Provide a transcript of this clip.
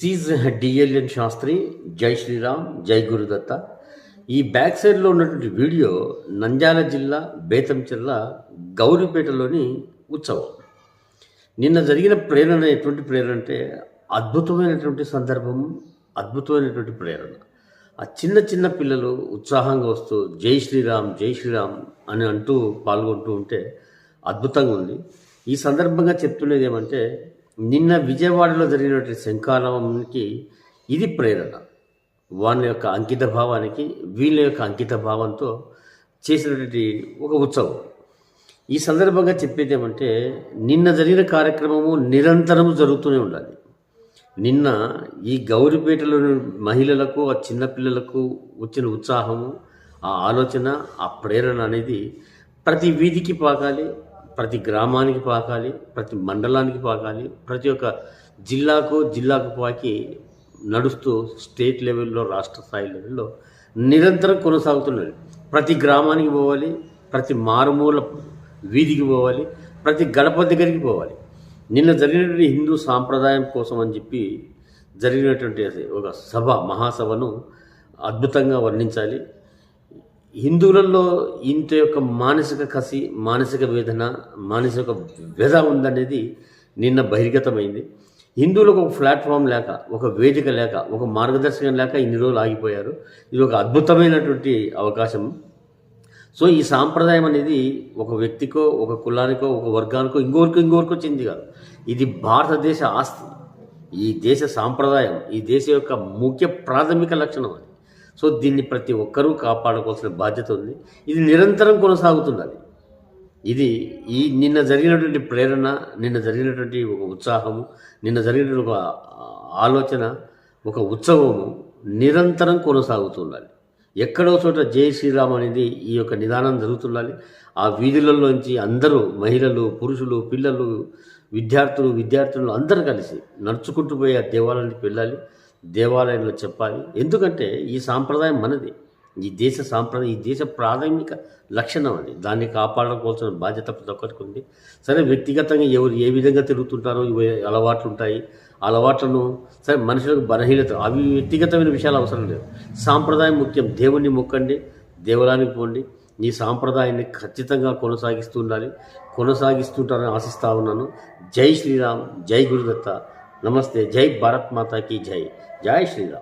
Is డిఎల్ఎన్ Sastry. జై శ్రీరామ్, జై గురుదత్త. ఈ బ్యాక్ సైడ్లో ఉన్నటువంటి వీడియో నంద్యాల జిల్లా బేతంచెర్ల గౌరీపేటలోని ఉత్సవం. నిన్న జరిగిన ప్రేరణ ఎటువంటి ప్రేరణ అంటే అద్భుతమైనటువంటి సందర్భం, అద్భుతమైనటువంటి ప్రేరణ. ఆ చిన్న చిన్న పిల్లలు ఉత్సాహంగా వస్తూ జై శ్రీరామ్, జై శ్రీరామ్ అని అంటూ పాల్గొంటూ ఉంటే అద్భుతంగా ఉంది. ఈ సందర్భంగా చెప్తున్నది ఏమంటే, నిన్న విజయవాడలో జరిగినటువంటి శంఖారావంకి ఇది ప్రేరణ. వాళ్ళ యొక్క అంకిత భావానికి, వీళ్ళ యొక్క అంకిత భావంతో చేసినటువంటి ఒక ఉత్సవం. ఈ సందర్భంగా చెప్పేది ఏమంటే, నిన్న జరిగిన కార్యక్రమము నిరంతరం జరుగుతూనే ఉండాలి. నిన్న ఈ గౌరీపేటలోని మహిళలకు, ఆ చిన్నపిల్లలకు వచ్చిన ఉత్సాహము, ఆ ఆలోచన, ఆ ప్రేరణ అనేది ప్రతి వీధికి పాకాలి, ప్రతి గ్రామానికి పాకాలి, ప్రతి మండలానికి పాకాలి, ప్రతి ఒక్క జిల్లాకు పాకి నడుస్తూ స్టేట్ లెవెల్లో, రాష్ట్ర స్థాయి లెవెల్లో నిరంతరం కొనసాగుతున్నది. ప్రతి గ్రామానికి పోవాలి, ప్రతి మారుమూల వీధికి పోవాలి, ప్రతి గడప దగ్గరికి పోవాలి. నిన్న జరిగినటువంటి హిందూ సాంప్రదాయం కోసం అని చెప్పి జరిగినటువంటి ఒక మహాసభను అద్భుతంగా వర్ణించాలి. హిందువులలో ఇంత యొక్క మానసిక కసి, మానసిక వేదన, మానసిక వ్యధ ఉందనేది నిన్న బహిర్గతమైంది. హిందువులకు ఒక ప్లాట్ఫామ్ లేక, ఒక వేదిక లేక, ఒక మార్గదర్శకం లేక ఇన్ని రోజులు ఆగిపోయారు. ఇది ఒక అద్భుతమైనటువంటి అవకాశం. సో ఈ సాంప్రదాయం అనేది ఒక వ్యక్తికో, ఒక కులానికో, ఒక వర్గానికో, ఇంకొకరికో చెంది కాదు. ఇది భారతదేశ ఆస్తి. ఈ దేశ సాంప్రదాయం, ఈ దేశ యొక్క ముఖ్య ప్రాథమిక లక్షణం అది. సో దీన్ని ప్రతి ఒక్కరూ కాపాడుకోవాల్సిన బాధ్యత ఉంది. ఇది నిరంతరం కొనసాగుతున్నది. ఇది నిన్న జరిగినటువంటి ప్రేరణ, నిన్న జరిగినటువంటి ఒక ఉత్సాహము, నిన్న జరిగినటువంటి ఒక ఆలోచన, ఒక ఉత్సవము నిరంతరం కొనసాగుతుండాలి. ఎక్కడో చోట జై శ్రీరామ్ అనేది ఈ యొక్క నిదానం జరుగుతుండాలి. ఆ వీధులలోంచి అందరూ, మహిళలు, పురుషులు, పిల్లలు, విద్యార్థులు అందరూ కలిసి నడుచుకుంటూ పోయి ఆ దేవాలయానికి వెళ్ళాలి, దేవాలయంలో చెప్పాలి. ఎందుకంటే ఈ సాంప్రదాయం మనది, ఈ దేశ సాంప్రదాయం, ఈ దేశ ప్రాథమిక లక్షణం అది. దాన్ని కాపాడుకోవాల్సిన బాధ్యత ప్రతి ఒక్కరికి ఉంది. సరే, వ్యక్తిగతంగా ఎవరు ఏ విధంగా తిరుగుతుంటారో అలవాట్లు ఉంటాయి. అలవాట్లను సరే, మనుషులకు బలహీనత, అవి వ్యక్తిగతమైన విషయాలు అవసరం లేదు. సాంప్రదాయం ముఖ్యం. దేవుణ్ణి మొక్కండి, దేవాలయానికి పోండి. ఈ సాంప్రదాయాన్ని ఖచ్చితంగా కొనసాగిస్తుంటారని ఆశిస్తా ఉన్నాను. జై శ్రీరామ్, జై గురుదత్త. నమస్తే. జై భారత్ మాతాకి జై. జై శ్రీరామ్.